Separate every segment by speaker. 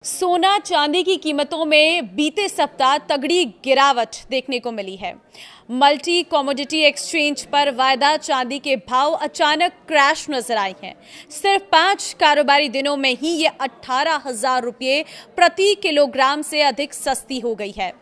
Speaker 1: सोना चांदी की कीमतों में बीते सप्ताह तगड़ी गिरावट देखने को मिली है। मल्टी कमोडिटी एक्सचेंज पर वायदा चांदी के भाव अचानक क्रैश नजर आए हैं। सिर्फ 5 कारोबारी दिनों में ही ये 18,000 रुपये प्रति किलोग्राम से अधिक सस्ती हो गई है।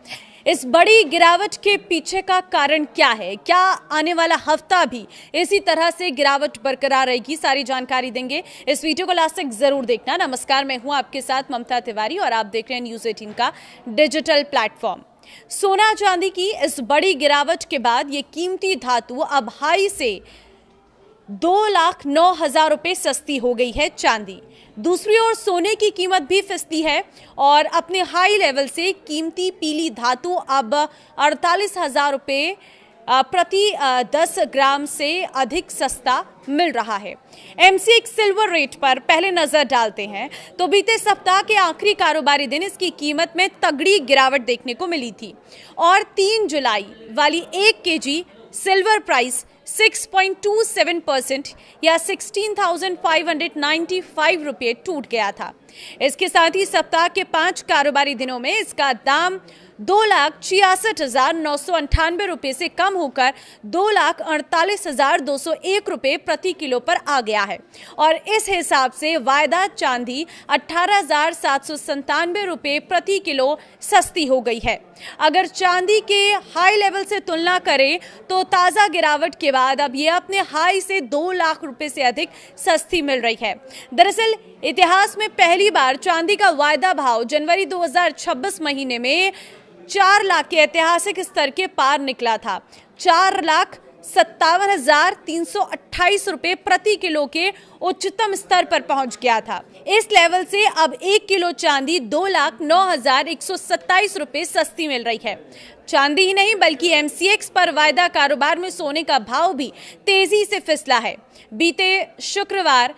Speaker 1: इस बड़ी गिरावट के पीछे का कारण क्या है? क्या आने वाला हफ्ता भी इसी तरह से गिरावट बरकरार रहेगी? सारी जानकारी देंगे। इस वीडियो को लास्ट तक जरूर देखना। नमस्कार, मैं हूं आपके साथ ममता तिवारी और आप देख रहे हैं न्यूज़ 18 का डिजिटल प्लेटफॉर्म। सोना चांदी की इस बड़ी गिरावट के बाद ये कीमती धातु अब हाई से 2,09,000 रुपये सस्ती हो गई है चांदी। दूसरी ओर सोने की कीमत भी फिसली है और अपने हाई लेवल से कीमती पीली धातु अब 48,000 रुपये प्रति 10 ग्राम से अधिक सस्ता मिल रहा है। MCX सिल्वर रेट पर पहले नजर डालते हैं तो बीते सप्ताह के आखिरी कारोबारी दिन इसकी कीमत में तगड़ी गिरावट देखने को मिली थी और 3 जुलाई वाली 1 kg सिल्वर प्राइस 6.27% या 16,595 रुपये टूट गया था। इसके साथ ही सप्ताह के 5 कारोबारी दिनों में इसका दाम 2,66,998 रुपये से कम होकर 2,48,201 रुपये प्रति किलो पर आ गया है और इस हिसाब से वायदा चांदी 18,797 रुपये प्रति किलो सस्ती हो गई है। अगर चांदी के हाई लेवल से तुलना करें तो ताज़ा गिरावट के बाद अब ये अपने हाई से 2 लाख रुपए से अधिक सस्ती मिल रही है। दरअसल इतिहास में पहली बार चांदी का वायदा भाव जनवरी 2026 महीने में 4 लाख के ऐतिहासिक स्तर के पार निकला था। 4,57,328 रुपये प्रति किलो के उच्चतम स्तर पर पहुंच गया था। इस लेवल से अब 1 किलो चांदी 2,09,127 रुपये सस्ती मिल रही है। चांदी ही नहीं बल्कि MCX पर वायदा कारोबार में सोने का भाव भी तेजी से फिसला है। बीते शुक्रवार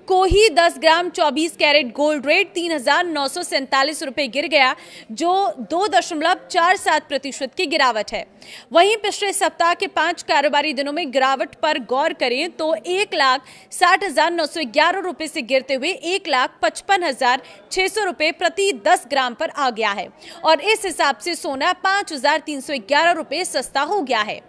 Speaker 1: को ही 10 ग्राम 24 कैरेट गोल्ड रेट 3,947 रुपये गिर गया, जो 2.47% की गिरावट है। वहीं पिछले सप्ताह के 5 कारोबारी दिनों में गिरावट पर गौर करें तो 1,60,911 रुपये से गिरते हुए 1,55,600 रुपये प्रति 10 ग्राम पर आ गया है और इस हिसाब से सोना 5,311 रुपये सस्ता हो गया है।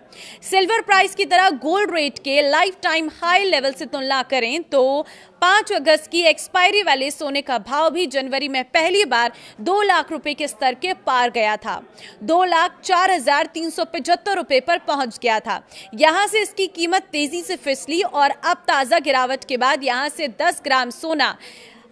Speaker 1: सिल्वर प्राइस की तरह गोल्ड रेट के लाइफ टाइम हाई लेवल से तुलना करें तो 5 अगस्त की एक्सपायरी वाले सोने का भाव भी जनवरी में पहली बार 2 लाख रुपए के स्तर के पार गया था। 2,04,375 रुपए पर पहुंच गया था। यहां से इसकी कीमत तेजी से फिसली और अब ताजा गिरावट के बाद यहां से 10 ग्राम सोना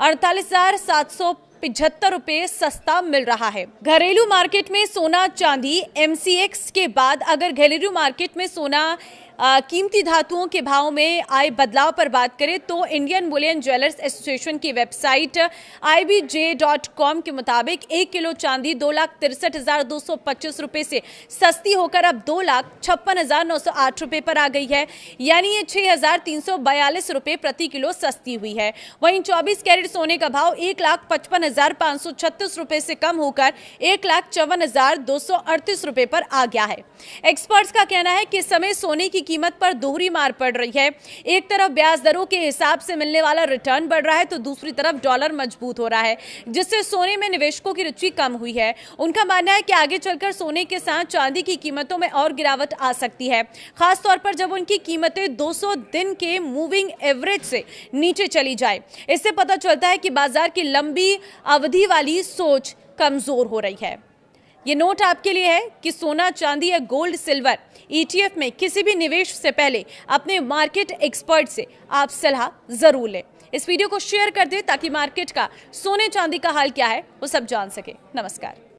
Speaker 1: 48,775 रुपये सस्ता मिल रहा है। घरेलू मार्केट में सोना चांदी MCX के बाद अगर घरेलू मार्केट में सोना कीमती धातुओं के भाव में आए बदलाव पर बात करें तो इंडियन बुलियन ज्वेलर्स एसोसिएशन की वेबसाइट IBJ.com के मुताबिक 1 किलो चांदी 2,63,225 रुपये से सस्ती होकर अब 2,56,908 रुपये पर आ गई है, यानी ये 6,342 रुपये प्रति किलो सस्ती हुई है। वहीं 24 कैरेट सोने का भाव 1,55,536 रुपये से कम होकर 1,54,238 रुपये पर आ गया है। एक्सपर्ट्स का कहना है कि इस समय सोने की कीमत पर दोहरी मार पड़ रही है। एक तरफ ब्याज दरों के हिसाब से मिलने वाला रिटर्न बढ़ रहा है तो दूसरी तरफ डॉलर मजबूत हो रहा है, जिससे सोने में निवेशकों की रुचि कम हुई है। उनका मानना है कि आगे चलकर सोने के साथ चांदी की कीमतों में और गिरावट आ सकती है, खासतौर पर जब उनकी कीमतें 200 दिन के मूविंग एवरेज से नीचे चली जाए। इससे पता चलता है कि बाजार की लंबी अवधि वाली सोच कमजोर हो रही है। ये नोट आपके लिए है कि सोना चांदी या गोल्ड सिल्वर ETF में किसी भी निवेश से पहले अपने मार्केट एक्सपर्ट से आप सलाह जरूर लें। इस वीडियो को शेयर कर दें ताकि मार्केट का सोने चांदी का हाल क्या है वो सब जान सके। नमस्कार।